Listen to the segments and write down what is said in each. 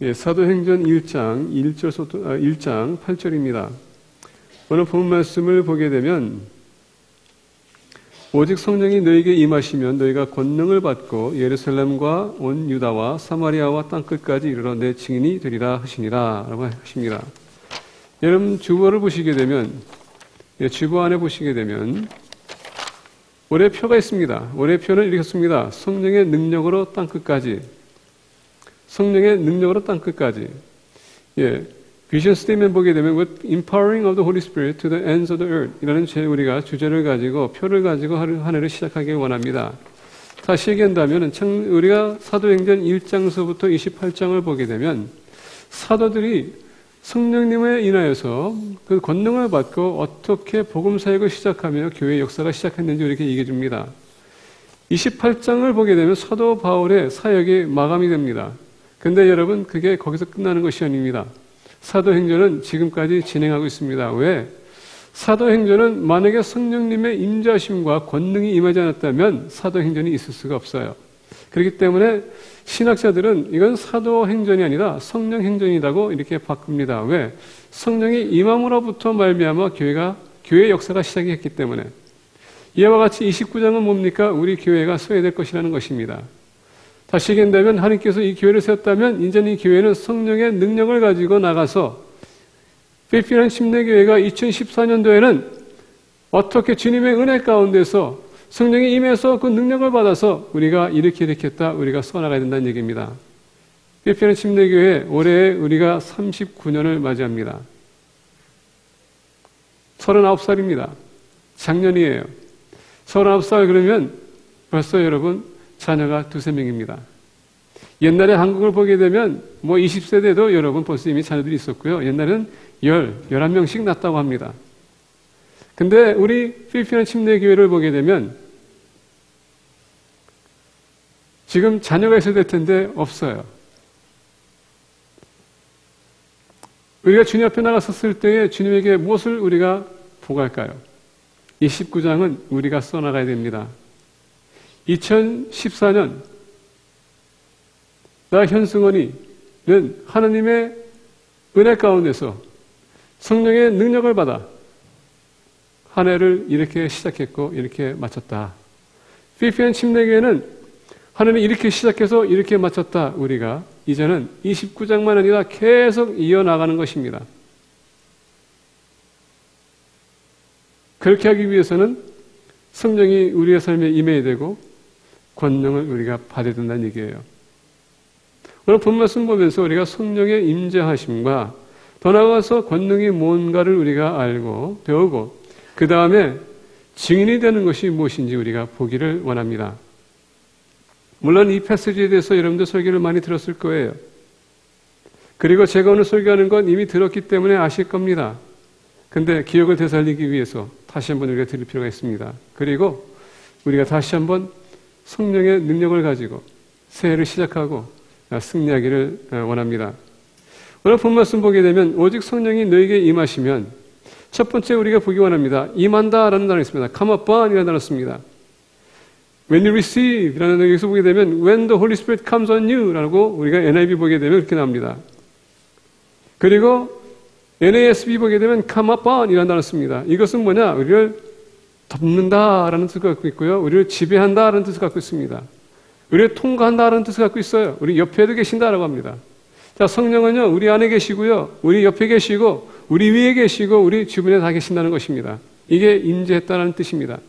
예, 사도행전 1장 8절입니다. 오늘 본 말씀을 보게 되면 오직 성령이 너에게 임하시면 너희가 권능을 받고 예루살렘과 온 유다와 사마리아와 땅끝까지 이르러 내 증인이 되리라 하시니라 라고 하십니다. 여러분 주보를 보시게 되면 주보 안에 보시게 되면 올해표가 있습니다. 올해표는 이렇게 씁니다. 성령의 능력으로 땅끝까지. 성령의 능력으로 땅끝까지. 예, 비전 스테이트먼트 보게 되면 With empowering of the Holy Spirit to the ends of the earth 이라는 우리가 주제를 가지고 표를 가지고 한 해를 시작하기 원합니다. 다시 얘기한다면 우리가 사도행전 1장서부터 28장을 보게 되면 사도들이 성령님에 인하여서 그 권능을 받고 어떻게 복음 사역을 시작하며 교회 역사가 시작했는지 이렇게 얘기해 줍니다. 28장을 보게 되면 사도 바울의 사역이 마감이 됩니다. 근데 여러분 그게 거기서 끝나는 것이 아닙니다. 사도행전은 지금까지 진행하고 있습니다. 왜? 사도행전은 만약에 성령님의 임재하심과 권능이 임하지 않았다면 사도행전이 있을 수가 없어요. 그렇기 때문에 신학자들은 이건 사도행전이 아니라 성령행전이라고 이렇게 바꿉니다. 왜? 성령이 임함으로부터 말미암아 교회 역사가 시작했기 때문에. 이와 같이 29장은 뭡니까? 우리 교회가 서야 될 것이라는 것입니다. 다시 얘기한다면 하나님께서 이 교회를 세웠다면 이제는 이 교회는 성령의 능력을 가지고 나가서 필리핀 침례교회가 2014년도에는 어떻게 주님의 은혜 가운데서 성령이 임해서 그 능력을 받아서 우리가 이렇게 했다, 우리가 써나가야 된다는 얘기입니다. 필리핀 침례교회 올해 우리가 39년을 맞이합니다. 39살입니다. 작년이에요. 39살 그러면 벌써 여러분 자녀가 2-3명입니다. 옛날에 한국을 보게 되면 20세대도 여러분 벌써 이미 자녀들이 있었고요. 옛날에는 11명씩 낳았다고 합니다. 근데 우리 필리핀 침례교회를 보게 되면 지금 자녀가 있어야 될 텐데 없어요. 우리가 주님 앞에 나갔었을 때에 주님에게 무엇을 우리가 보고할까요? 29장은 우리가 써나가야 됩니다. 2014년 나 현승원이는 하나님의 은혜 가운데서 성령의 능력을 받아 한 해를 이렇게 시작했고 이렇게 마쳤다. 필리핀 침례교회는 하나님이 이렇게 시작해서 이렇게 마쳤다. 우리가 이제는 29장만 아니라 계속 이어나가는 것입니다. 그렇게 하기 위해서는 성령이 우리의 삶에 임해야 되고 권능을 우리가 받아야 된다는 얘기예요. 오늘 본 말씀 보면서 우리가 성령의 임재하심과 더 나아가서 권능이 뭔가를 우리가 알고 배우고 그 다음에 증인이 되는 것이 무엇인지 우리가 보기를 원합니다. 물론 이 패시지에 대해서 여러분들 설교를 많이 들었을 거예요. 그리고 제가 오늘 설교하는 건 이미 들었기 때문에 아실 겁니다. 근데 기억을 되살리기 위해서 다시 한번 우리가 들을 필요가 있습니다. 그리고 우리가 다시 한번 성령의 능력을 가지고 새해를 시작하고 승리하기를 원합니다. 오늘 본 말씀 보게 되면 오직 성령이 너에게 임하시면 첫 번째 우리가 보기 원합니다. 임한다라는 단어가 있습니다. come upon이라는 단어가 있습니다. when you receive라는 단어 여기서 보게 되면 when the Holy Spirit comes on you라고 우리가 NIV 보게 되면 그렇게 나옵니다. 그리고 NASB 보게 되면 come upon이라는 단어를 씁니다. 이것은 뭐냐? 우리를 덮는다라는 뜻을 갖고 있고요. 우리를 지배한다라는 뜻을 갖고 있습니다. 우리를 통과한다라는 뜻을 갖고 있어요. 우리 옆에도 계신다라고 합니다. 자, 성령은요, 우리 안에 계시고요, 우리 옆에 계시고, 우리 위에 계시고, 우리 주변에 다 계신다는 것입니다. 이게 임재했다는 뜻입니다.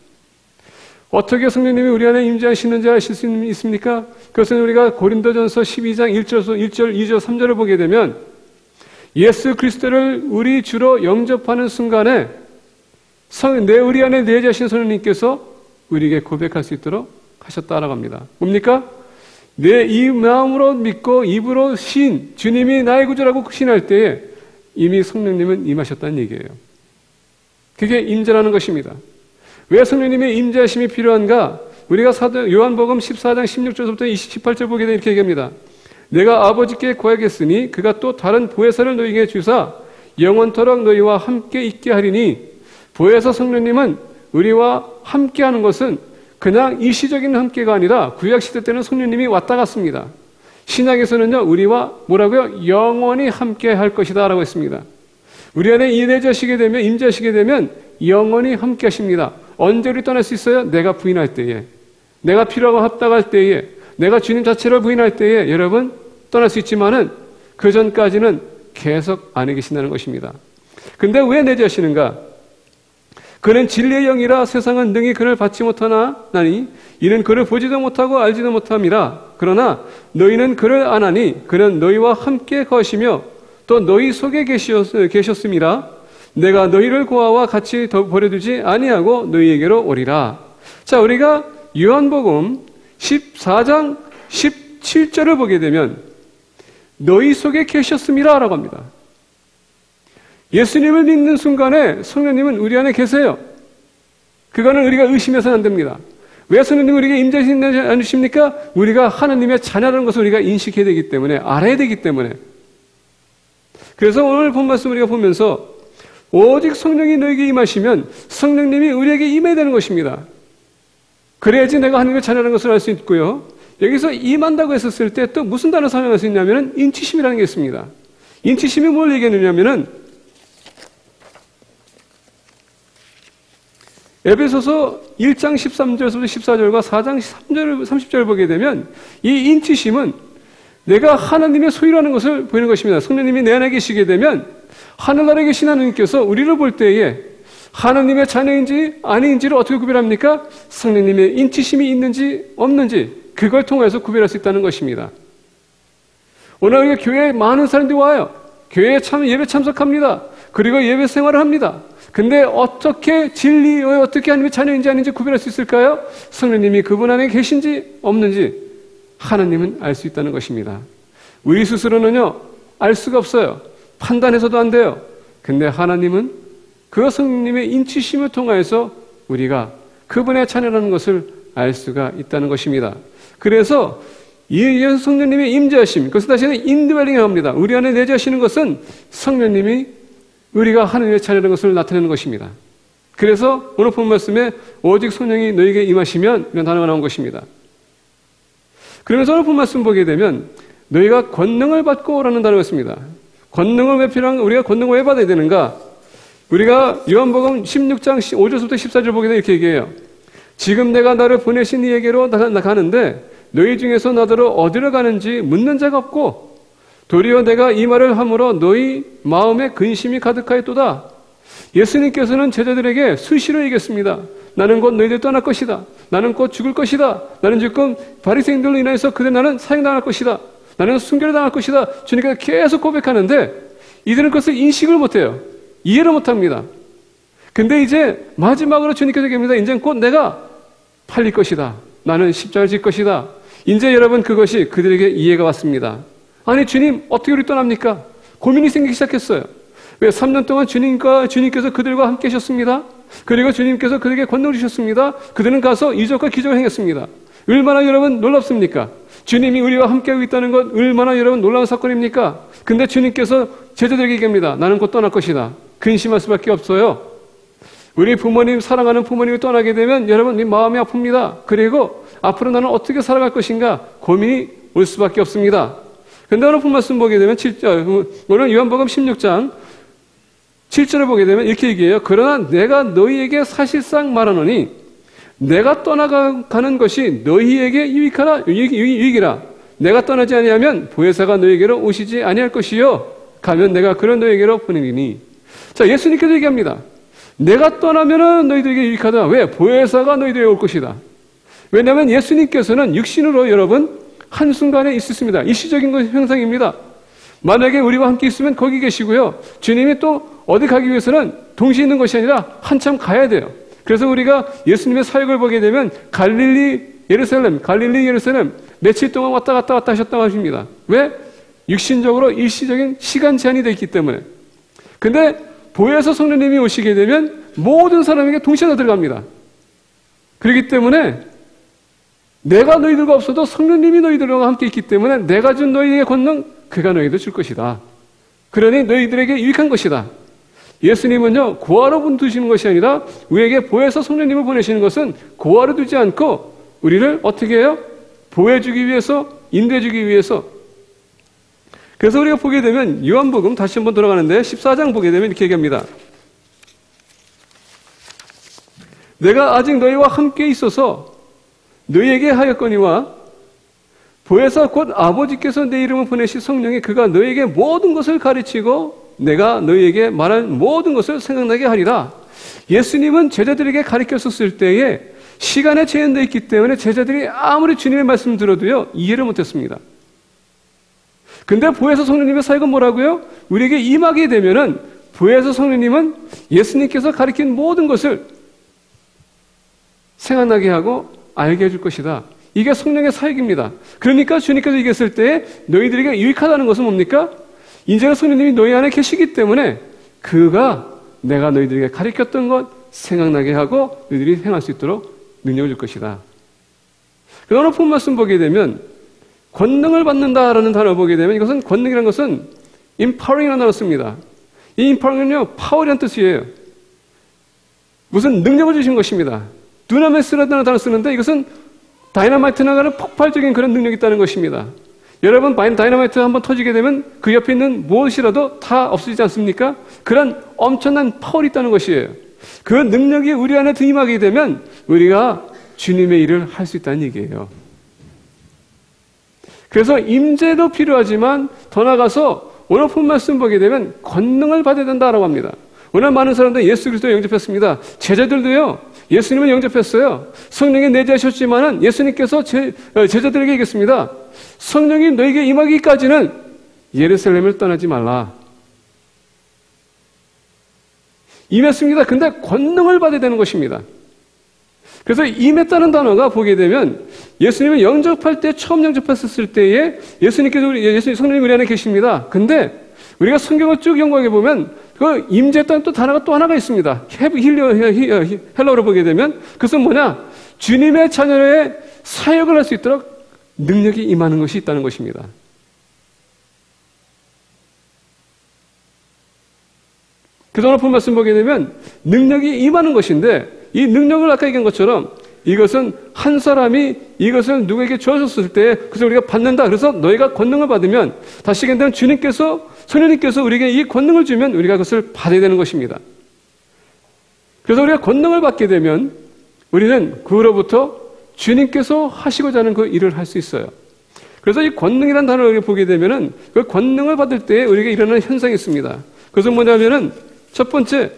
어떻게 성령님이 우리 안에 임재하시는지 아실 수 있습니까? 그것은 우리가 고린도전서 12장 1절, 2절, 3절을 보게 되면 예수 그리스도를 우리 주로 영접하는 순간에 우리 안에 내재하신 성령님께서 우리에게 고백할 수 있도록 하셨다라고 합니다. 뭡니까? 내 이 마음으로 믿고 입으로 주님이 나의 구주라고 신할 때에 이미 성령님은 임하셨다는 얘기예요. 그게 임재라는 것입니다. 왜 성령님의 임재하심이 필요한가? 우리가 요한복음 14장 16절부터 28절 보게 되면 이렇게 얘기합니다. 내가 아버지께 구하겠으니 그가 또 다른 보혜사를 너희에게 주사 영원토록 너희와 함께 있게 하리니 보혜사 성령님은 우리와 함께하는 것은 그냥 일시적인 함께가 아니라 구약시대 때는 성령님이 왔다 갔습니다. 신약에서는요, 우리와 뭐라고요? 영원히 함께 할 것이다 라고 했습니다. 우리 안에 임재하시게 되면 영원히 함께 하십니다. 언제 우리 떠날 수 있어요? 내가 부인할 때에, 내가 필요하고 합당할 때에, 내가 주님 자체를 부인할 때에 여러분 떠날 수 있지만은 그 전까지는 계속 안에 계신다는 것입니다. 근데 왜 내재하시는가? 그는 진리의 영이라 세상은 능히 그를 받지 못하나니 이는 그를 보지도 못하고 알지도 못함이라. 그러나 너희는 그를 아나니 그는 너희와 함께 거하시며 또 너희 속에 계셨음이라. 내가 너희를 고아와 같이 버려두지 아니하고 너희에게로 오리라. 자, 우리가 요한복음 14장 17절을 보게 되면 너희 속에 계셨음이라 라고 합니다. 예수님을 믿는 순간에 성령님은 우리 안에 계세요. 그거는 우리가 의심해서는 안 됩니다. 왜 성령님이 우리에게 임재하시지 않으십니까? 우리가 하나님의 자녀라는 것을 우리가 인식해야 되기 때문에, 알아야 되기 때문에. 그래서 오늘 본 말씀 우리가 보면서 오직 성령이 너에게 임하시면 성령님이 우리에게 임해야 되는 것입니다. 그래야지 내가 하나님의 자녀라는 것을 알 수 있고요. 여기서 임한다고 했었을 때 또 무슨 단어 사용할 수 있냐면 인치심이라는 게 있습니다. 인치심이 뭘 얘기하느냐면은 에베소서 1장 13절에서 14절과 4장 3절, 30절을 보게 되면 이 인치심은 내가 하나님의 소유라는 것을 보이는 것입니다. 성령님이 내 안에 계시게 되면 하늘나라에 계신 하나님께서 우리를 볼 때에 하나님의 자녀인지 아닌지를 어떻게 구별합니까? 성령님의 인치심이 있는지 없는지 그걸 통해서 구별할 수 있다는 것입니다. 오늘 우리가 교회에 많은 사람들이 와요. 교회에 예배 참석합니다. 그리고 예배 생활을 합니다. 근데 어떻게 진리에 어떻게 하나님의 자녀인지 아닌지 구별할 수 있을까요? 성령님이 그분 안에 계신지 없는지 하나님은 알 수 있다는 것입니다. 우리 스스로는요, 알 수가 없어요. 판단해서도 안 돼요. 근데 하나님은 그 성령님의 인치심을 통해서 우리가 그분의 자녀라는 것을 알 수가 있다는 것입니다. 그래서 이 성령님의 임재하심, 그것을 다시는 인드웰링이라고 합니다. 우리 안에 내재하시는 것은 성령님이 우리가 하나님의 자녀라는 것을 나타내는 것입니다. 그래서 오늘 본 말씀에 오직 성령이 너에게 임하시면 이런 단어가 나온 것입니다. 그러면서 오늘 본 말씀 보게 되면 너희가 권능을 받고 라는 단어가 있습니다. 권능을 왜 필요한가? 우리가 권능을 왜 받아야 되는가? 우리가 요한복음 16장 5절부터 14절 보게 되면 이렇게 얘기해요. 지금 내가 나를 보내신 이에게로 가는데 너희 중에서 나더러 어디로 가는지 묻는 자가 없고 도리어 내가 이 말을 함으로 너희 마음에 근심이 가득하였도다. 예수님께서는 제자들에게 수시로 얘기했습니다. 나는 곧 너희들 떠날 것이다. 나는 곧 죽을 것이다. 나는 지금 바리새인들로 인해서 나는 사형당할 것이다. 나는 순교당할 것이다. 주님께서 계속 고백하는데 이들은 그것을 인식을 못해요. 이해를 못합니다. 근데 이제 마지막으로 주님께서 얘기합니다. 이제 곧 내가 팔릴 것이다. 나는 십자가를 질 것이다. 이제 여러분 그것이 그들에게 이해가 왔습니다. 아니 주님 어떻게 우리 떠납니까? 고민이 생기기 시작했어요. 왜 3년 동안 주님께서 그들과 함께 하셨습니다. 그리고 주님께서 그들에게 권능을 주셨습니다. 그들은 가서 이적과 기적을 행했습니다. 얼마나 여러분 놀랍습니까? 주님이 우리와 함께하고 있다는 것 얼마나 여러분 놀라운 사건입니까? 근데 주님께서 제자들에게 얘기합니다. 나는 곧 떠날 것이다. 근심할 수밖에 없어요. 우리 부모님, 사랑하는 부모님이 떠나게 되면 여러분 마음이 아픕니다. 그리고 앞으로 나는 어떻게 살아갈 것인가 고민이 올 수밖에 없습니다. 근데 오늘 본 말씀 보게 되면 7절, 오늘 요한복음 16장 7절을 보게 되면 이렇게 얘기해요. 그러나 내가 너희에게 사실상 말하노니 내가 떠나가는 것이 너희에게 유익이라. 내가 떠나지 아니하면 보혜사가 너희에게로 오시지 아니할 것이요. 가면 내가 그런 너희에게로 보내리니. 자, 예수님께서 얘기합니다. 내가 떠나면은 너희들에게 유익하다. 왜? 보혜사가 너희들에게 올 것이다. 왜냐하면 예수님께서는 육신으로 여러분 한순간에 있었습니다. 일시적인 것 형상입니다. 만약에 우리와 함께 있으면 거기 계시고요. 주님이 또 어디 가기 위해서는 동시에 있는 것이 아니라 한참 가야 돼요. 그래서 우리가 예수님의 사역을 보게 되면 갈릴리, 예루살렘 며칠 동안 왔다 갔다 하셨다고 하십니다. 왜? 육신적으로 일시적인 시간 제한이 되어 있기 때문에. 근데 보혜사 성령님이 오시게 되면 모든 사람에게 동시에 다 들어갑니다. 그렇기 때문에 내가 너희들과 없어도 성령님이 너희들과 함께 있기 때문에 내가 준 너희에게 권능 그가 너희도 줄 것이다. 그러니 너희들에게 유익한 것이다. 예수님은요 고아로 두시는 것이 아니라 우리에게 보혜사 성령님을 보내시는 것은 고아로 두지 않고 우리를 어떻게 해요? 보호해주기 위해서, 인도해주기 위해서 그래서 우리가 보게 되면 요한복음 다시 한번 돌아가는데 14장 보게 되면 이렇게 얘기합니다. 내가 아직 너희와 함께 있어서 너희에게 하였거니와 보혜사 곧 아버지께서 내 이름을 보내신 성령이 그가 너희에게 모든 것을 가르치고 내가 너희에게 말한 모든 것을 생각나게 하리라. 예수님은 제자들에게 가르쳤을 때에 시간에 제한되어 있기 때문에 제자들이 아무리 주님의 말씀을 들어도요 이해를 못했습니다. 근데 보혜사 성령님의 사역은 뭐라고요? 우리에게 임하게 되면은 보혜사 성령님은 예수님께서 가르친 모든 것을 생각나게 하고 알게 해줄 것이다. 이게 성령의 사역입니다. 그러니까 주님께서 얘기했을 때 너희들에게 유익하다는 것은 뭡니까? 이제는 성령님이 너희 안에 계시기 때문에 그가 내가 너희들에게 가르쳤던 것 생각나게 하고 너희들이 행할 수 있도록 능력을 줄 것이다. 그러나 본 말씀 보게 되면 권능을 받는다라는 단어를 보게 되면 이것은 권능이라는 것은 empowering이라는 단어를 씁니다. 이 empowering은요 파워라는 뜻이에요. 무슨 능력을 주신 것입니다. 두나미스라는 단어를 쓰는데 이것은 다이너마이트나 가는 폭발적인 그런 능력이 있다는 것입니다. 여러분 다이너마이트 한번 터지게 되면 그 옆에 있는 무엇이라도 다 없어지지 않습니까? 그런 엄청난 파워가 있다는 것이에요. 그 능력이 우리 안에 임하게 되면 우리가 주님의 일을 할 수 있다는 얘기예요. 그래서 임재도 필요하지만 더 나아가서 오늘 본 말씀 보게 되면 권능을 받아야 된다라고 합니다. 오늘 많은 사람들이 예수 그리스도를 영접했습니다. 제자들도요 예수님을 영접했어요. 성령이 내재하셨지만은 예수님께서 제자들에게 얘기했습니다. 성령이 너에게 임하기까지는 예루살렘을 떠나지 말라. 임했습니다. 근데 권능을 받아야 되는 것입니다. 그래서 임했다는 단어가 보게 되면 예수님을 영접할 때 처음 영접했을 때에 예수님께서 성령님 우리 안에 계십니다. 근데 우리가 성경을 쭉 연구하게 보면 그 임재했다는 또 단어가 또 하나가 있습니다. 헬러로 보게 되면 그것은 뭐냐? 주님의 자녀의 사역을 할 수 있도록 능력이 임하는 것이 있다는 것입니다. 그래서 오늘 본 말씀 보게 되면 능력이 임하는 것인데 이 능력을 아까 얘기한 것처럼 이것은 한 사람이 이것을 누구에게 주어졌을 때 그것을 우리가 받는다. 그래서 너희가 권능을 받으면 다시 얘기하면 성령님께서 우리에게 이 권능을 주면 우리가 그것을 받아야 되는 것입니다. 그래서 우리가 권능을 받게 되면 우리는 그로부터 주님께서 하시고자 하는 그 일을 할 수 있어요. 그래서 이 권능이라는 단어를 보게 되면은 그 권능을 받을 때 우리에게 일어나는 현상이 있습니다. 그것은 뭐냐면은 첫 번째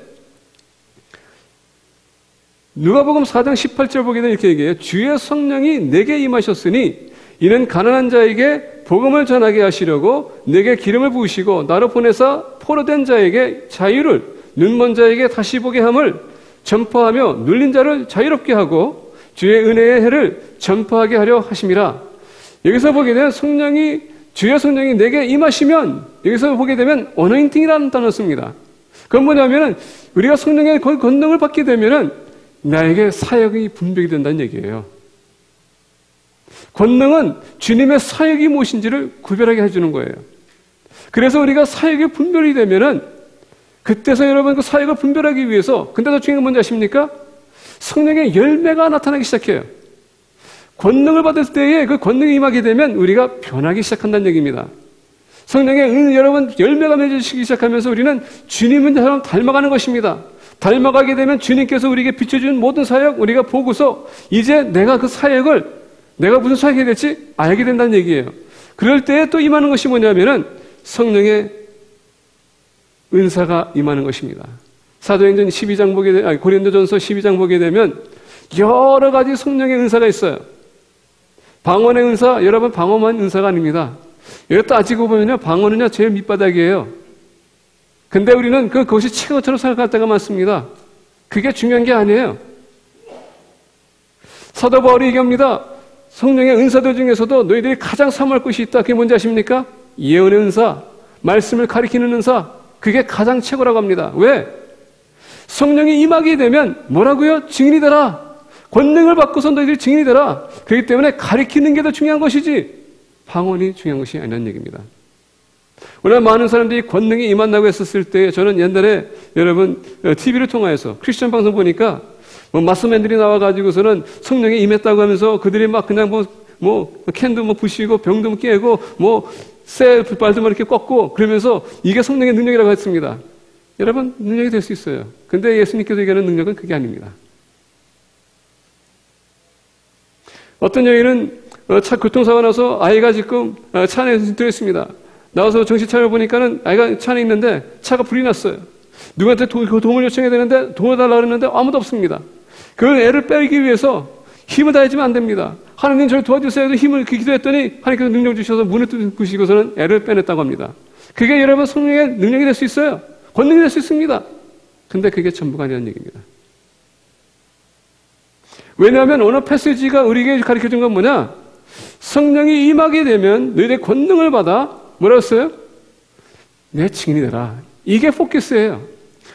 누가복음 4장 18절 보게 되면 이렇게 얘기해요. 주의 성령이 내게 임하셨으니 이는 가난한 자에게 복음을 전하게 하시려고 내게 기름을 부으시고 나로 보내사 포로된 자에게 자유를 눈먼 자에게 다시 보게 함을 전파하며 눌린 자를 자유롭게 하고 주의 은혜의 해를 전파하게 하려 하심이라. 여기서 보게 되면 주의 성령이 내게 임하시면 여기서 보게 되면 어노인팅이라는 단어를 씁니다. 그건 뭐냐면은 우리가 성령의 권능을 받게 되면은 나에게 사역이 분별이 된다는 얘기예요. 권능은 주님의 사역이 무엇인지를 구별하게 해주는 거예요. 그래서 우리가 사역이 분별이 되면은 그때서 여러분 그 사역을 분별하기 위해서 근데 더 중요한 건 뭔지 아십니까? 성령의 열매가 나타나기 시작해요. 권능을 받을 때에 그 권능이 임하게 되면 우리가 변하기 시작한다는 얘기입니다. 성령의 여러분 열매가 맺어지기 시작하면서 우리는 주님을 닮아가는 것입니다. 닮아가게 되면 주님께서 우리에게 비춰준 모든 사역 우리가 보고서 이제 내가 그 사역을 내가 무슨 사역해야 될지 알게 된다는 얘기예요. 그럴 때에 또 임하는 것이 뭐냐면은 성령의 은사가 임하는 것입니다. 사도행전 12장 보게 되면 고린도전서 12장 보게 되면 여러 가지 성령의 은사가 있어요. 방언의 은사, 여러분 방언만 은사가 아닙니다. 여기 따지고 보면요, 방언은요 제일 밑바닥이에요. 근데 우리는 그것이 최고처럼 생각할 때가 많습니다. 그게 중요한 게 아니에요. 사도 바울이 얘기합니다. 성령의 은사들 중에서도 너희들이 가장 사모할 것이 있다. 그게 뭔지 아십니까? 예언의 은사, 말씀을 가리키는 은사. 그게 가장 최고라고 합니다. 왜? 성령이 임하게 되면 뭐라고요? 증인이 되라. 권능을 받고서 너희들이 증인이 되라. 그렇기 때문에 가리키는 게 더 중요한 것이지 방언이 중요한 것이 아니라는 얘기입니다. 오늘 많은 사람들이 권능이 임한다고 했었을 때 저는 옛날에 여러분 TV를 통해서 크리스천 방송 보니까 마스맨들이 나와가지고서는 성령이 임했다고 하면서 그들이 막 그냥 캔도 부시고 병도 깨고 새 발들만 이렇게 꺾고 그러면서 이게 성령의 능력이라고 했습니다. 여러분, 능력이 될 수 있어요. 근데 예수님께서 얘기하는 능력은 그게 아닙니다. 어떤 여인은 차 교통사고 나서 아이가 지금 차 안에 들어있습니다. 나와서 정신 차려보니까는 아이가 차 안에 있는데 차가 불이 났어요. 누구한테 도움을 요청해야 되는데 도와달라고 그랬는데 아무도 없습니다. 그 애를 빼기 위해서 힘을 다해주면 안 됩니다. 하나님 저를 도와주세요 해도 힘을 기도했더니 하나님께서 능력 주셔서 문을 뚫으시고서는 애를 빼냈다고 합니다. 그게 여러분 성령의 능력이 될 수 있어요. 권능이 될 수 있습니다. 근데 그게 전부가 아니라는 얘기입니다. 왜냐하면 오늘 패시지가 우리에게 가르쳐준 건 뭐냐? 성령이 임하게 되면 너희들의 권능을 받아 뭐라고 했어요? 내 증인이 되라. 이게 포커스예요.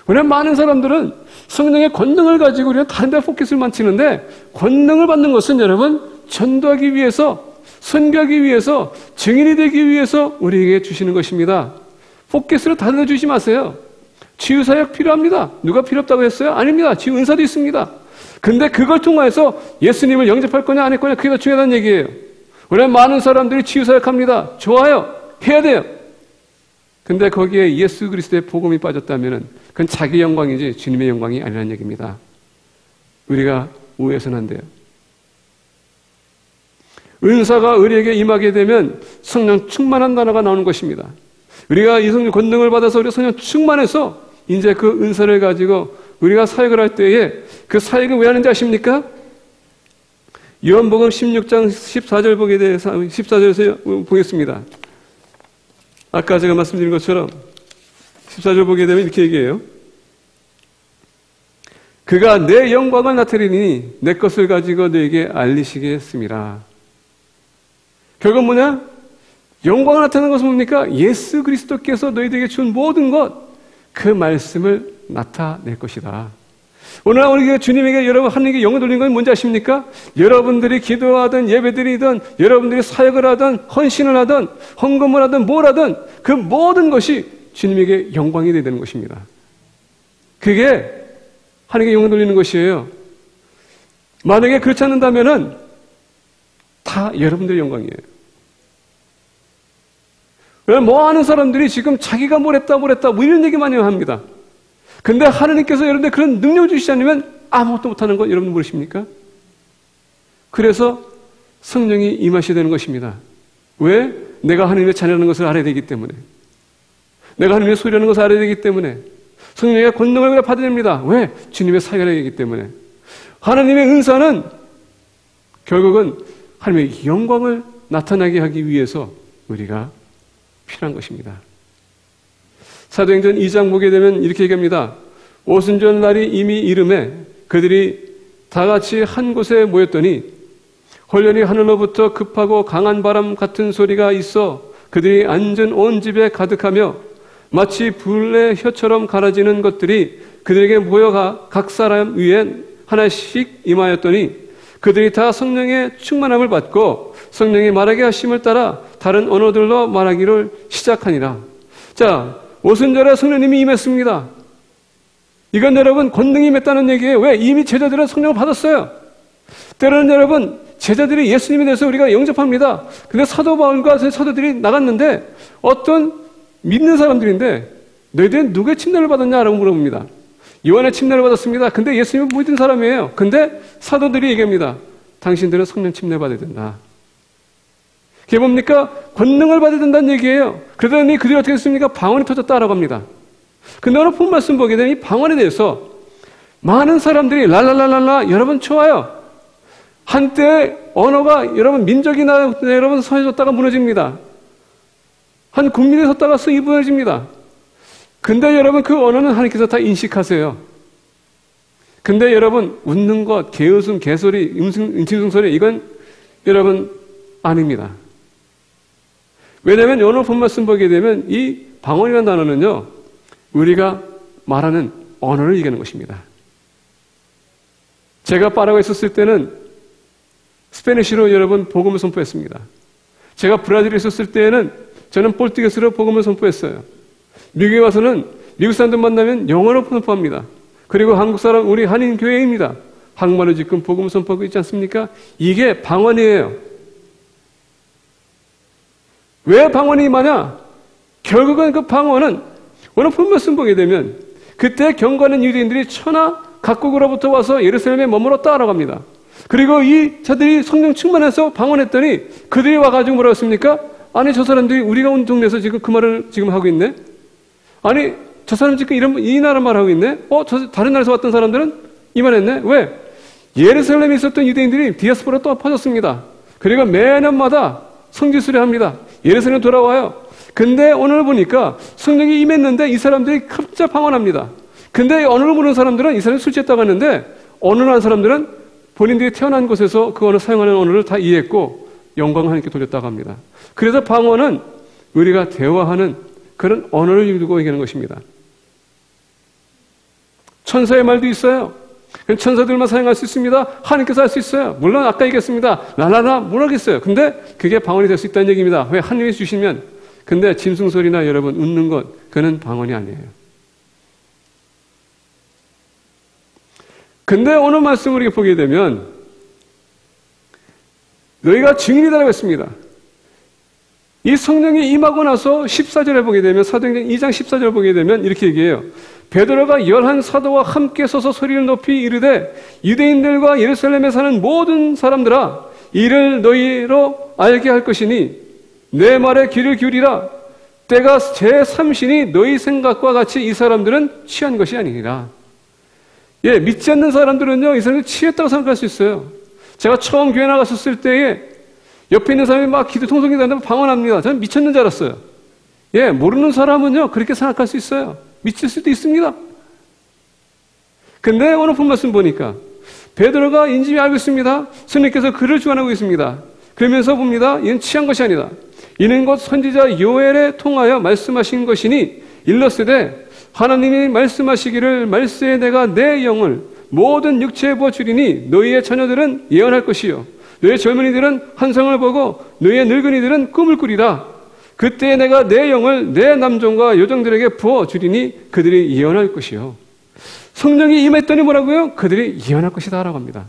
왜냐하면 많은 사람들은 성령의 권능을 가지고 우리는 다른 데 포커스를 맞추는데 권능을 받는 것은 여러분 전도하기 위해서 선교하기 위해서 증인이 되기 위해서 우리에게 주시는 것입니다. 포커스를 다른 데 주지 마세요. 치유사역 필요합니다. 누가 필요 없다고 했어요? 아닙니다. 치유 은사도 있습니다. 근데 그걸 통해서 예수님을 영접할 거냐 안 할 거냐 그게 더 중요하다는 얘기예요. 왜냐하면 많은 사람들이 치유사역합니다. 좋아요. 해야 돼요. 근데 거기에 예수 그리스도의 복음이 빠졌다면 그건 자기 영광이지 주님의 영광이 아니라는 얘기입니다. 우리가 오해해서는 안 돼요. 은사가 우리에게 임하게 되면 성령 충만한 단어가 나오는 것입니다. 우리가 이 성령 권능을 받아서 우리가 성령 충만해서 이제 그 은사를 가지고 우리가 사역을 할 때에 그 사역을 왜 하는지 아십니까? 요한복음 16장 14절 보게 돼서 14절에서 보겠습니다. 아까 제가 말씀드린 것처럼 14절 보게 되면 이렇게 얘기해요. 그가 내 영광을 나타내니 내 것을 가지고 너에게 알리시게 했습니다. 결국 뭐냐? 영광을 나타내는 것은 뭡니까? 예수 그리스도께서 너희들에게 준 모든 것, 그 말씀을 나타낼 것이다. 오늘 우리가 주님에게 여러분 하나님께 영을 돌리는 건 뭔지 아십니까? 여러분들이 기도하든 예배드리든 여러분들이 사역을 하든 헌신을 하든 헌금을 하든 뭘 하든 그 모든 것이 주님에게 영광이 되는 것입니다. 그게 하나님께 영을 돌리는 것이에요. 만약에 그렇지 않는다면은 다 여러분들의 영광이에요. 뭐 하는 사람들이 지금 자기가 뭘 했다 뭐 이런 얘기 많이 합니다. 근데 하나님께서 여러분들 그런 능력을 주시지 않으면 아무것도 못하는 건 여러분 모르십니까? 그래서 성령이 임하셔야 되는 것입니다. 왜? 내가 하나님의 자녀라는 것을 알아야 되기 때문에. 내가 하나님의 소리라는 것을 알아야 되기 때문에. 성령의 권능을 받아야 됩니다. 왜? 주님의 사역을 해야 되기 때문에. 하나님의 은사는 결국은 하나님의 영광을 나타나게 하기 위해서 우리가 필요한 것입니다. 사도행전 2장 보게 되면 이렇게 얘기합니다. 오순절 날이 이미 이름에 그들이 다 같이 한 곳에 모였더니 홀연히 하늘로부터 급하고 강한 바람 같은 소리가 있어 그들이 앉은 온 집에 가득하며 마치 불의 혀처럼 갈아지는 것들이 그들에게 모여가 각 사람 위에 하나씩 임하였더니 그들이 다 성령의 충만함을 받고 성령이 말하게 하심을 따라 다른 언어들로 말하기를 시작하니라. 자, 오순절에 성령님이 임했습니다. 이건 여러분 권능이 임했다는 얘기예요. 왜? 이미 제자들은 성령을 받았어요. 때로는 여러분 제자들이 예수님에 대해서 우리가 영접합니다. 근데 사도 바울과 사도들이 나갔는데 어떤 믿는 사람들인데 너희들은 누구의 침례를 받았냐라고 물어봅니다. 요한의 침례를 받았습니다. 근데 예수님은 믿은 사람이에요. 근데 사도들이 얘기합니다. 당신들은 성령 침례 받아야 된다. 그게 뭡니까? 권능을 받아야 된다는 얘기예요. 그러더니 그들이 어떻게 했습니까? 방언이 터졌다라고 합니다. 근데 오늘 본 말씀 보게 되면 이 방언에 대해서 많은 사람들이 랄랄랄랄라 여러분 좋아요. 한때 언어가 여러분 민족이나 여러분 서해졌다가 무너집니다. 한 국민이 섰다가 승이 무너집니다. 근데 여러분 그 언어는 하나님께서 다 인식하세요. 근데 여러분 웃는 것, 개웃음, 개소리, 음칭 소리 이건 여러분 아닙니다. 왜냐하면 오늘 본 말씀 보게 되면 이 방언이라는 단어는요 우리가 말하는 언어를 얘기하는 것입니다. 제가 파라과이에 있었을 때는 스페니쉬로 여러분 복음을 선포했습니다. 제가 브라질에 있었을 때에는 저는 포르투게스로 복음을 선포했어요. 미국에 와서는 미국 사람들 만나면 영어로 선포합니다. 그리고 한국 사람 우리 한인 교회입니다. 한국말로 지금 복음을 선포하고 있지 않습니까? 이게 방언이에요. 왜 방언이 임하냐? 결국은 그 방언은 오늘 본 말씀 보게 되면 그때 경건한 유대인들이 천하 각국으로부터 와서 예루살렘에 머물렀다라고 합니다. 그리고 이 자들이 성령 충만해서 방언했더니 그들이 와가지고 뭐라고 했습니까? 아니 저 사람들이 우리가 온 동네에서 지금 그 말을 지금 하고 있네? 아니 저 사람 지금 이 나라 말하고 있네? 저 다른 나라에서 왔던 사람들은 이 말했네? 왜? 예루살렘에 있었던 유대인들이 디아스포라 또 퍼졌습니다. 그리고 매년마다 성지순례 합니다. 예루살렘 돌아와요. 근데 오늘 보니까 성령이 임했는데 이 사람들이 갑자기 방언합니다. 근데 언어를 모르는 사람들은 이 사람이 술 취했다고 하는데 언어를 아는 사람들은 본인들이 태어난 곳에서 그 언어 사용하는 언어를 다 이해했고 영광을 하나님께 돌렸다고 합니다. 그래서 방언은 우리가 대화하는 그런 언어를 이루고 얘기하는 것입니다. 천사의 말도 있어요. 천사들만 사용할 수 있습니다. 하나님께서 할 수 있어요. 물론 아까 얘기했습니다. 라라라 모르겠어요. 근데 그게 방언이 될 수 있다는 얘기입니다. 왜 하나님이 주시면. 근데 짐승소리나 여러분 웃는 것 그는 방언이 아니에요. 근데 오늘 말씀을 우리가 보게 되면 너희가 증인이다라고 했습니다. 이 성령이 임하고 나서 14절에 보게 되면 사도행전 2장 14절을 보게 되면 이렇게 얘기해요. 베드로가 11 사도와 함께 서서 소리를 높이 이르되 유대인들과 예루살렘에 사는 모든 사람들아 이를 너희로 알게 할 것이니 내 말에 귀를 기울이라. 때가 제3신이 너희 생각과 같이 이 사람들은 취한 것이 아니니라. 예, 믿지 않는 사람들은요 이 사람들이 취했다고 생각할 수 있어요. 제가 처음 교회 나갔었을 때에 옆에 있는 사람이 막 기도 통성이 다니면 방언합니다. 저는 미쳤는 줄 알았어요. 예, 모르는 사람은요 그렇게 생각할 수 있어요. 미칠 수도 있습니다. 근데 오늘 본 말씀 보니까 베드로가 인지히 알고 있습니다. 스님께서 그를 주관하고 있습니다. 그러면서 봅니다. 이는 취한 것이 아니다. 이는 곧 선지자 요엘에 통하여 말씀하신 것이니 일렀으되 하나님이 말씀하시기를 말세에 내가 내 영을 모든 육체에 부어주리니 너희의 자녀들은 예언할 것이요 너희의 젊은이들은 환상을 보고 너희의 늙은이들은 꿈을 꾸리라. 그때 내가 내 영을 내 남종과 여종들에게 부어주리니 그들이 예언할 것이요. 성령이 임했더니 뭐라고요? 그들이 예언할 것이다 라고 합니다.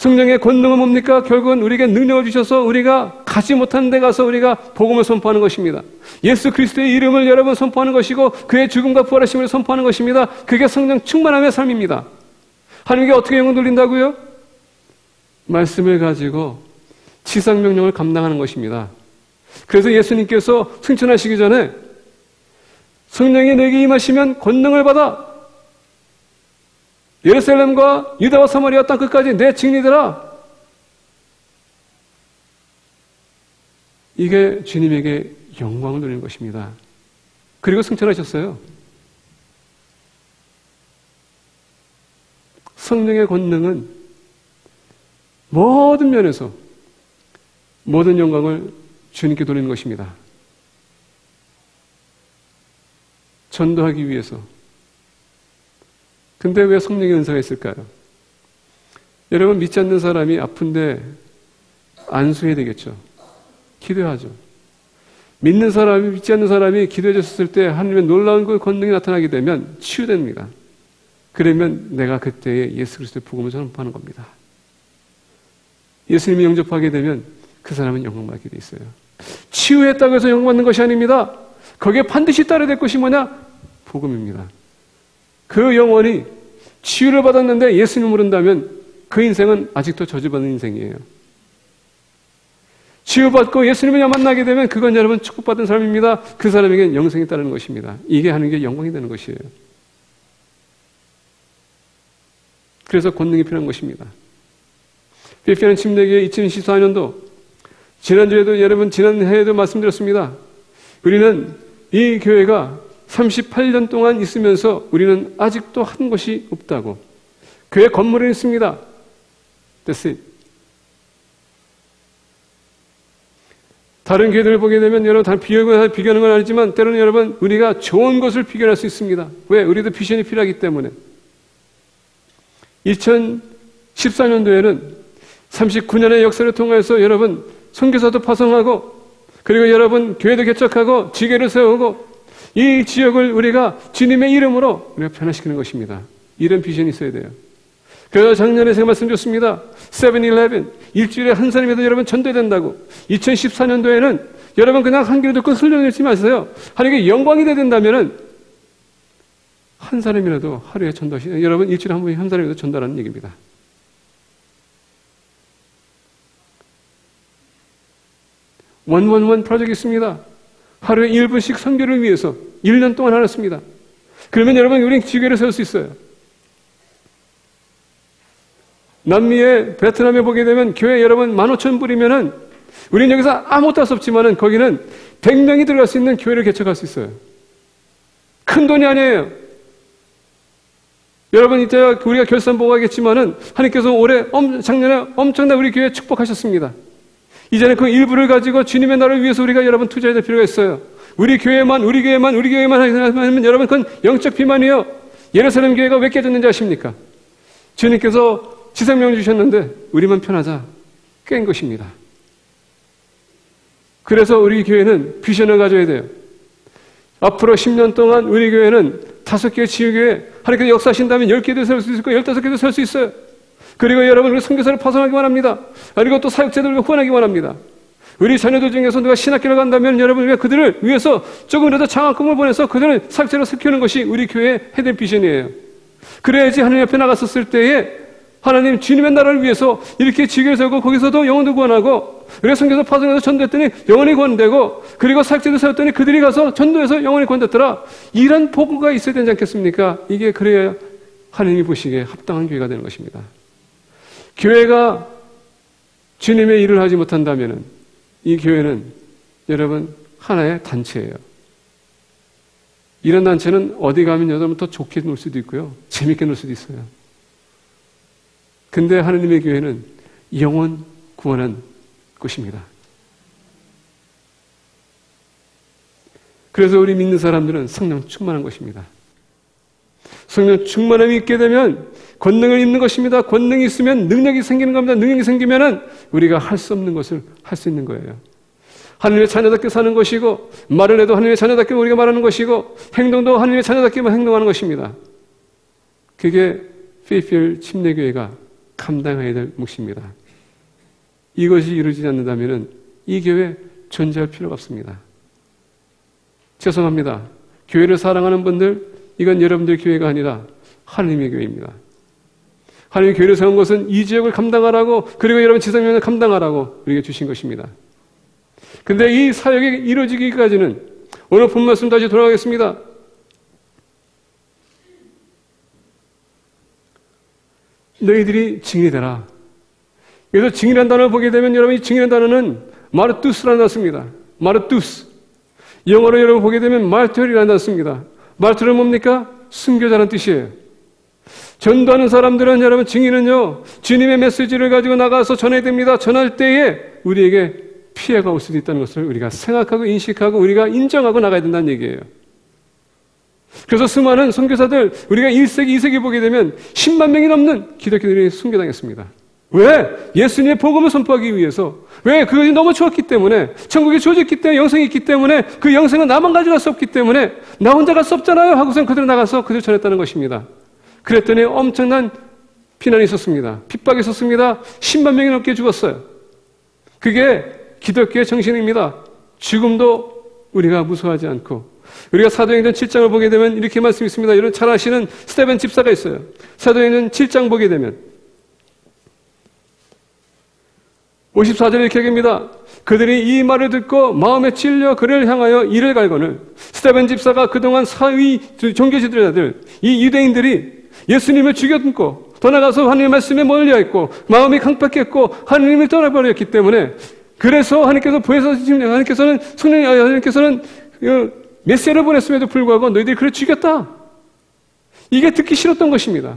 성령의 권능은 뭡니까? 결국은 우리에게 능력을 주셔서 우리가 가지 못한 데 가서 우리가 복음을 선포하는 것입니다. 예수 그리스도의 이름을 여러분 선포하는 것이고 그의 죽음과 부활하심을 선포하는 것입니다. 그게 성령 충만함의 삶입니다. 하나님께 어떻게 영을 돌린다고요? 말씀을 가지고 지상명령을 감당하는 것입니다. 그래서 예수님께서 승천하시기 전에 성령이 너에게 임하시면 권능을 받아 예루살렘과 유다와 사마리아 땅 끝까지 내 증인이더라. 이게 주님에게 영광을 돌리는 것입니다. 그리고 승천하셨어요. 성령의 권능은 모든 면에서 모든 영광을 주님께 돌리는 것입니다. 전도하기 위해서. 근데 왜 성령의 은사가 있을까요? 여러분 믿지 않는 사람이 아픈데 안수해야 되겠죠. 기도하죠. 믿는 사람이 믿지 않는 사람이 기도해 줬을 때 하나님의 놀라운 그 권능이 나타나게 되면 치유됩니다. 그러면 내가 그때에 예수 그리스도의 복음을 전파하는 겁니다. 예수님이 영접하게 되면 그 사람은 영광받게 돼 있어요. 치유했다고 해서 영광받는 것이 아닙니다. 거기에 반드시 따라야 될 것이 뭐냐? 복음입니다. 그 영혼이 치유를 받았는데 예수님을 모른다면 그 인생은 아직도 저주받는 인생이에요. 치유받고 예수님을 만나게 되면 그건 여러분 축복받은 사람입니다. 그 사람에게는 영생이 따르는 것입니다. 이게 하는 게 영광이 되는 것이에요. 그래서 권능이 필요한 것입니다. 필리핀 침례교회 2014년도 지난주에도 여러분 지난해에도 말씀드렸습니다. 우리는 이 교회가 38년 동안 있으면서 우리는 아직도 한 것이 없다고. 교회 건물은 있습니다. That's it. 다른 교회들을 보게 되면 여러분 다 비교하는 건 아니지만 때로는 여러분 우리가 좋은 것을 비교할 수 있습니다. 왜? 우리도 비전이 필요하기 때문에. 2014년도에는 39년의 역사를 통해서 여러분 선교사도 파송하고 그리고 여러분 교회도 개척하고 지교를 세우고 이 지역을 우리가 주님의 이름으로 우리가 변화시키는 것입니다. 이런 비전이 있어야 돼요. 그래서 작년에 제가 말씀드렸습니다. 7-11 일주일에 한 사람이라도 여러분 전도된다고. 2014년도에는 여러분 그냥 한 귀로 듣고 흘려내지 마세요. 하나님께 영광이 돼야 된다면은 한 사람이라도 하루에 전도하시. 여러분 일주일에 한 분이 한 사람이라도 전도하는 얘기입니다. 원원원 프로젝트 있습니다. 하루에 1분씩 선교를 위해서 1년 동안 하였습니다. 그러면 여러분 우리는 지교를 세울 수 있어요. 남미에 베트남에 보게 되면 교회 여러분 15,000불이면은 우리는 여기서 아무것도 할 수 없지만은 거기는 100명이 들어갈 수 있는 교회를 개척할 수 있어요. 큰 돈이 아니에요. 여러분 이제 우리가 결산 보고 하겠지만은 하나님께서 작년에 엄청난 우리 교회 축복하셨습니다. 이제는 그 일부를 가지고 주님의 나라를 위해서 우리가 여러분 투자해야 될 필요가 있어요. 우리 교회만 하면 여러분 그건 영적 비만이요. 예루살렘 교회가 왜 깨졌는지 아십니까? 주님께서 지생명 주셨는데 우리만 편하자 깬 것입니다. 그래서 우리 교회는 비전을 가져야 돼요. 앞으로 10년 동안 우리 교회는 5개의 지유교회, 하나님께서 역사하신다면 10개도 설 수 있고 15개도 설 수 있어요. 그리고 여러분 우리 선교사를 파송하기만 합니다. 그리고 또 사역자들을 후원하기만 합니다. 우리 자녀들 중에서 누가 신학교를 간다면 여러분 우리가 그들을 위해서 조금이라도 장학금을 보내서 그들을 사역자로 키우는 것이 우리 교회의 해될 비전이에요. 그래야지 하나님 앞에 나갔었을 때에 하나님 주님의 나라를 위해서 이렇게 지교를 세우고 거기서도 영혼도 구원하고 우리가 선교사 파송해서 전도했더니 영혼이 구원되고 그리고 사역자들 세웠더니 그들이 가서 전도해서 영혼이 구원됐더라. 이런 복음가 있어야 되지 않겠습니까? 이게 그래야 하나님이 보시기에 합당한 교회가 되는 것입니다. 교회가 주님의 일을 하지 못한다면 이 교회는 여러분 하나의 단체예요. 이런 단체는 어디 가면 여러분부터 좋게 놀 수도 있고요. 재밌게 놀 수도 있어요. 근데 하나님의 교회는 영혼 구원한 곳입니다. 그래서 우리 믿는 사람들은 성령 충만한 것입니다. 성령 충만함이 있게 되면 권능을 입는 것입니다. 권능이 있으면 능력이 생기는 겁니다. 능력이 생기면은 우리가 할 수 없는 것을 할 수 있는 거예요. 하나님의 자녀답게 사는 것이고 말을 해도 하나님의 자녀답게 우리가 말하는 것이고 행동도 하나님의 자녀답게만 행동하는 것입니다. 그게 페이필 침례교회가 감당해야 될 몫입니다. 이것이 이루어지지 않는다면 이 교회 존재할 필요가 없습니다. 죄송합니다. 교회를 사랑하는 분들, 이건 여러분들 교회가 아니라 하나님의 교회입니다. 하나님의 교회를 세운 것은 이 지역을 감당하라고, 그리고 여러분 지성명을 감당하라고 우리에게 주신 것입니다. 근데 이 사역이 이루어지기까지는 오늘 본 말씀 다시 돌아가겠습니다. 너희들이 증인이 되라. 그래서 증인이라는 단어를 보게 되면 여러분 이 증인이라는 단어는 마르투스라는 단어입니다. 마르투스. 영어로 여러분 보게 되면 말투리라는 단어입니다. 말투는 뭡니까? 순교자라는 뜻이에요. 전도하는 사람들은 여러분 증인은요 주님의 메시지를 가지고 나가서 전해야 됩니다. 전할 때에 우리에게 피해가 올 수도 있다는 것을 우리가 생각하고 인식하고 우리가 인정하고 나가야 된다는 얘기예요. 그래서 수많은 선교사들 우리가 1세기, 2세기 보게 되면 10만 명이 넘는 기독교인들이 순교당했습니다. 왜? 예수님의 복음을 선포하기 위해서. 왜? 그것이 너무 좋았기 때문에, 천국이 주어졌기 때문에, 영생이 있기 때문에, 그 영생은 나만 가져갈 수 없기 때문에 나 혼자 갈 수 없잖아요 하고선 그들 나가서 그들 전했다는 것입니다. 그랬더니 엄청난 비난이 있었습니다. 핍박이 있었습니다. 10만 명이 넘게 죽었어요. 그게 기독교의 정신입니다. 죽음도 우리가 무서워하지 않고, 우리가 사도행전 7장을 보게 되면 이렇게 말씀이 있습니다. 여러분 잘 아시는 스테반 집사가 있어요. 사도행전 7장 보게 되면 54절에 이렇게 얘기합니다. 그들이 이 말을 듣고 마음에 찔려 그를 향하여 이를 갈거늘. 스테반 집사가 그동안 사위 종교 지도자들, 이 유대인들이 예수님을 죽였고 더 나가서 하나님의 말씀에 멀리했고 마음이 강팍했고 하나님을 떠나버렸기 때문에, 그래서 하나님께서는 메시아를 보냈음에도 불구하고 너희들이 그를 죽였다. 이게 듣기 싫었던 것입니다.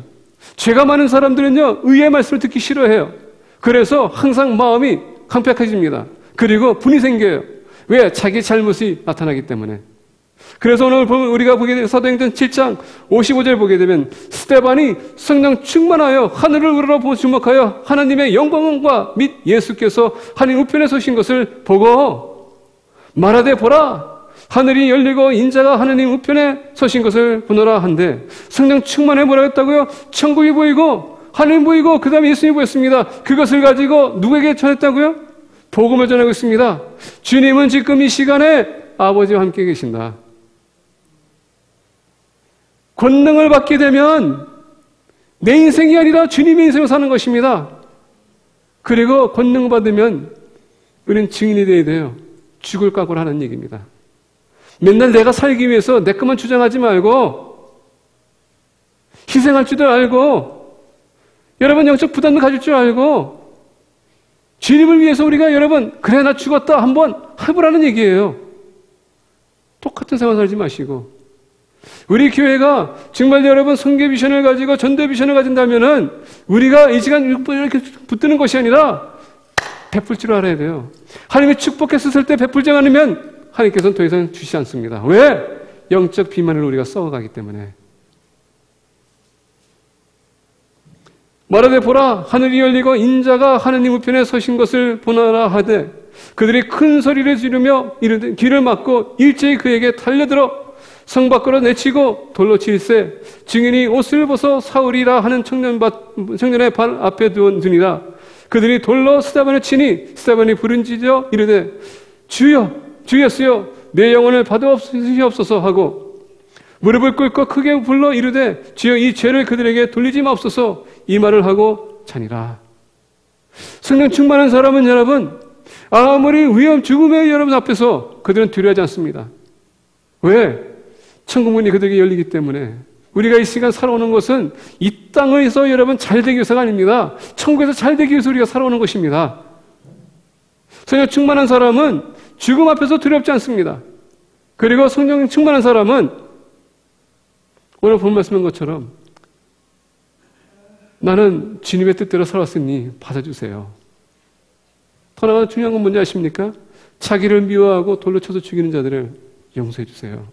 죄가 많은 사람들은요 의의 말씀을 듣기 싫어해요. 그래서 항상 마음이 강팍해집니다. 그리고 분이 생겨요. 왜? 자기 잘못이 나타나기 때문에. 그래서 오늘 우리가 보게 되는 사도행전 7장 55절 보게 되면 스데반이 성령 충만하여 하늘을 우러러 주목하여 하나님의 영광과 및 예수께서 하나님 우편에 서신 것을 보고 말하되 보라, 하늘이 열리고 인자가 하나님 우편에 서신 것을 보노라 한데, 성령 충만해 뭐라 했다고요? 천국이 보이고 하나님 보이고 그 다음에 예수님이 보였습니다. 그것을 가지고 누구에게 전했다고요? 복음을 전하고 있습니다. 주님은 지금 이 시간에 아버지와 함께 계신다. 권능을 받게 되면 내 인생이 아니라 주님의 인생을 사는 것입니다. 그리고 권능을 받으면 우리는 증인이 되어야 돼요. 죽을 각오를 하는 얘기입니다. 맨날 내가 살기 위해서 내 것만 주장하지 말고 희생할 줄도 알고 여러분 영적 부담도 가질 줄 알고 주님을 위해서 우리가 여러분 그래 나 죽었다 한번 해보라는 얘기예요. 똑같은 생활 살지 마시고 우리 교회가 정말 여러분 선교 비전을 가지고 전도 비전을 가진다면은 우리가 이 시간 이렇게 붙드는 것이 아니라 베풀 줄 알아야 돼요. 하나님이 축복했을 때 베풀지 않으면 하나님께서는 더 이상 주시지 않습니다. 왜? 영적 비만을 우리가 썩어가기 때문에. 말하되 보라 하늘이 열리고 인자가 하느님 우편에 서신 것을 보나라 하되 그들이 큰 소리를 지르며 이르되 길을 막고 일제히 그에게 달려들어 성 밖으로 내치고 돌로 칠세 증인이 옷을 벗어 사울이라 하는 청년의 발 앞에 두니라. 그들이 돌로 스데반을 치니 스데반이 부른지져 이르되 주여 주였으여 내 영혼을 받아옵소서 하고 무릎을 꿇고 크게 불러 이르되 주여 이 죄를 그들에게 돌리지 마옵소서 이 말을 하고 자니라. 성령 충만한 사람은 여러분 아무리 위험 죽음의 여러분 앞에서 그들은 두려워하지 않습니다. 왜? 천국문이 그들에게 열리기 때문에. 우리가 이 시간 살아오는 것은 이 땅에서 여러분 잘 되기 위해서가 아닙니다. 천국에서 잘 되기 위해서 우리가 살아오는 것입니다. 성령 충만한 사람은 죽음 앞에서 두렵지 않습니다. 그리고 성령 충만한 사람은 오늘 본 말씀인 것처럼 나는 주님의 뜻대로 살았으니 받아주세요. 더 나아가 중요한 건 뭔지 아십니까? 자기를 미워하고 돌로 쳐서 죽이는 자들을 용서해 주세요.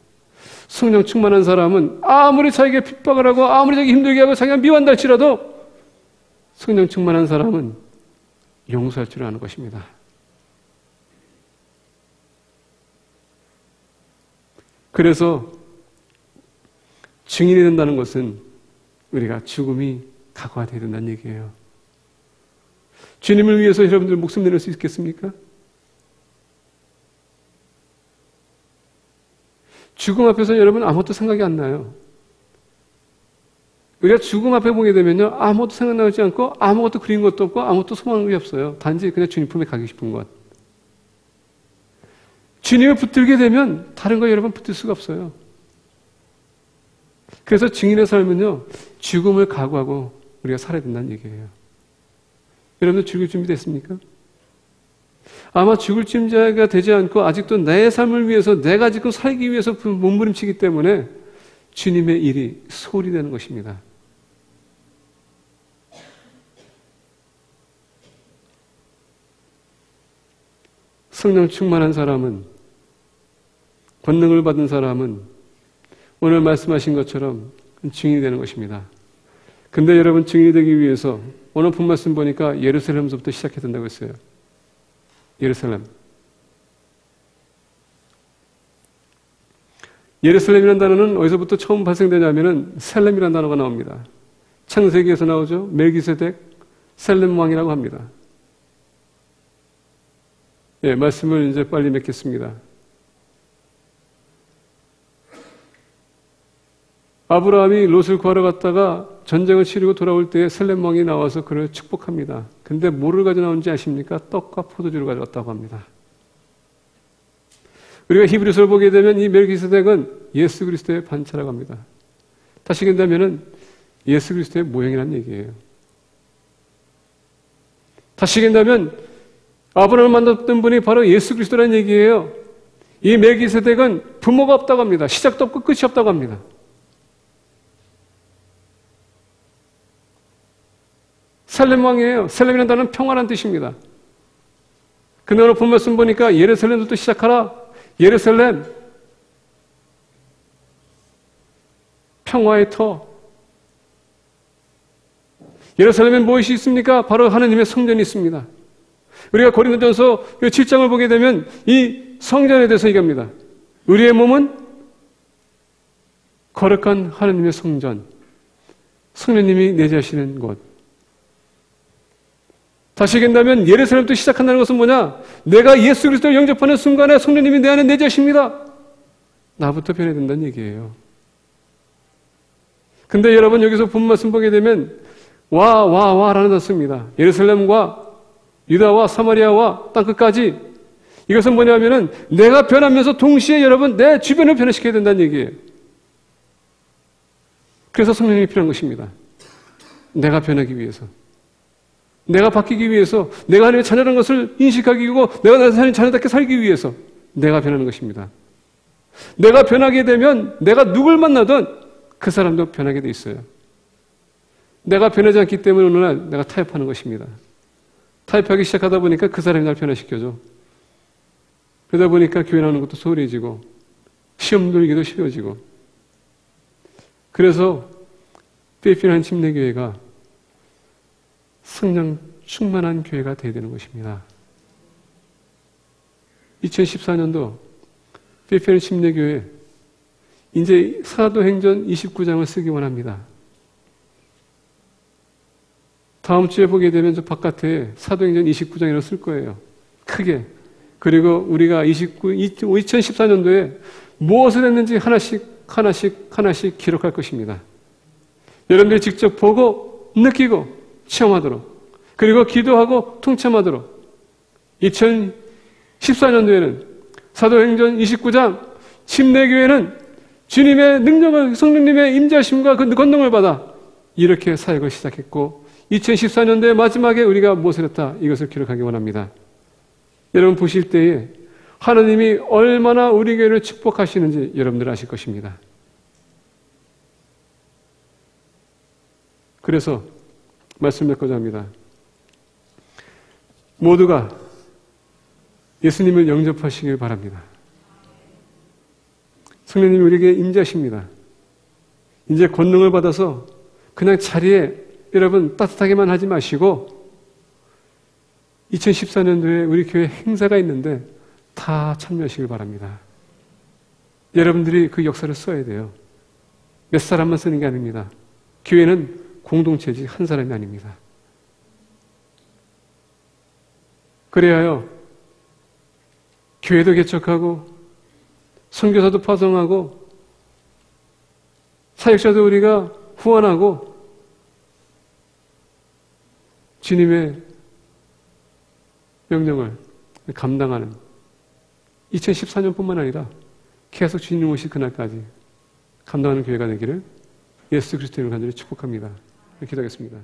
성령 충만한 사람은 아무리 자기에게 핍박을 하고 아무리 자기 힘들게 하고 자기가 미워한다 할지라도 성령 충만한 사람은 용서할 줄 아는 것입니다. 그래서 증인이 된다는 것은 우리가 죽음이 각오가 되어야 된다는 얘기예요. 주님을 위해서 여러분들 목숨 내릴 수 있겠습니까? 죽음 앞에서 여러분 아무것도 생각이 안 나요. 우리가 죽음 앞에 보게 되면요 아무것도 생각나지 않고 아무것도 그린 것도 없고 아무것도 소망이 없어요. 단지 그냥 주님 품에 가기 싶은 것. 주님을 붙들게 되면 다른 거 여러분 붙들 수가 없어요. 그래서 증인의 삶은요 죽음을 각오하고 우리가 살아야 된다는 얘기예요. 여러분들 죽을 준비 됐습니까? 아마 죽을 준비가 되지 않고 아직도 내 삶을 위해서 내가 지금 살기 위해서 몸부림치기 때문에 주님의 일이 소홀히 되는 것입니다. 성령 충만한 사람은 권능을 받은 사람은 오늘 말씀하신 것처럼 증인이 되는 것입니다. 근데 여러분 증인이 되기 위해서 오늘 본 말씀 보니까 예루살렘서부터 시작해야 된다고 했어요. 예루살렘. 예루살렘이라는 단어는 어디서부터 처음 발생되냐면은 셀렘이라는 단어가 나옵니다. 창세기에서 나오죠. 멜기세덱 셀렘 왕이라고 합니다. 예, 말씀을 이제 빨리 맺겠습니다. 아브라함이 롯을 구하러 갔다가 전쟁을 치르고 돌아올 때 셀렘 왕이 나와서 그를 축복합니다. 근데 뭐를 가져 나온지 아십니까? 떡과 포도주를 가져왔다고 합니다. 우리가 히브리서를 보게 되면 이 멜기세덱은 예수 그리스도의 반차라고 합니다. 다시 얘기한다면은 예수 그리스도의 모형이라는 얘기예요. 다시 얘기한다면 아브라함을 만났던 분이 바로 예수 그리스도라는 얘기예요. 이 멜기세덱은 부모가 없다고 합니다. 시작도 없고 끝이 없다고 합니다. 셀렘 왕이에요. 셀렘이라는 단어는 평화라는 뜻입니다. 근데 오늘 본 말씀 보니까 예루살렘부터 시작하라. 예루살렘 평화의 터. 예루살렘에 무엇이 있습니까? 바로 하나님의 성전이 있습니다. 우리가 고린도전서 7장을 보게 되면 이 성전에 대해서 얘기합니다. 우리의 몸은 거룩한 하나님의 성전, 성령님이 내재하시는 곳, 다시 얘기한다면 예루살렘부터 시작한다는 것은 뭐냐? 내가 예수 그리스도를 영접하는 순간에 성령님이 내 안에 내재하십니다. 나부터 변해야 된다는 얘기예요. 근데 여러분 여기서 본 말씀 보게 되면 와라는 단어입니다. 예루살렘과 유다와 사마리아와 땅끝까지 이것은 뭐냐면은 내가 변하면서 동시에 여러분 내 주변을 변화시켜야 된다는 얘기예요. 그래서 성령님이 필요한 것입니다. 내가 변하기 위해서. 내가 바뀌기 위해서, 내가 하나님의 자녀라는 것을 인식하기 위하고 내가 하나님의 자녀답게 살기 위해서 내가 변하는 것입니다. 내가 변하게 되면 내가 누굴 만나든 그 사람도 변하게 돼 있어요. 내가 변하지 않기 때문에 어느 날 내가 타협하는 것입니다. 타협하기 시작하다 보니까 그 사람이 날 변화시켜줘. 그러다 보니까 교회 나오는 것도 소홀해지고 시험 돌기도 쉬워지고 그래서 필리핀 침례교회가 성령 충만한 교회가 되어야 되는 것입니다. 2014년도 필리핀 침례교회 이제 사도행전 29장을 쓰기 원합니다. 다음 주에 보게 되면 저 바깥에 사도행전 29장이라고 쓸 거예요. 크게. 그리고 우리가 2014년도에 무엇을 했는지 하나씩 기록할 것입니다. 여러분들이 직접 보고 느끼고 체험하도록 그리고 기도하고 통참하도록 2014년도에는 사도행전 29장 침례교회는 주님의 능력을 성령님의 임재하심과 그 권능을 받아 이렇게 사역을 시작했고 2014년도의 마지막에 우리가 무엇을 했다 이것을 기록하기 원합니다. 여러분 보실 때에 하나님이 얼마나 우리 교회를 축복하시는지 여러분들 아실 것입니다. 그래서 말씀 맺고자 합니다. 모두가 예수님을 영접하시길 바랍니다. 성령님이 우리에게 임재하십니다. 이제 권능을 받아서 그냥 자리에 여러분 따뜻하게만 하지 마시고 2014년도에 우리 교회 행사가 있는데 다 참여하시길 바랍니다. 여러분들이 그 역사를 써야 돼요. 몇 사람만 쓰는 게 아닙니다. 교회는 공동체지 한 사람이 아닙니다. 그래야요 교회도 개척하고 선교사도 파송하고 사역자도 우리가 후원하고 주님의 명령을 감당하는 2014년뿐만 아니라 계속 주님 오실 그날까지 감당하는 교회가 되기를 예수 그리스도의 이름으로 간절히 축복합니다. 기도하겠습니다.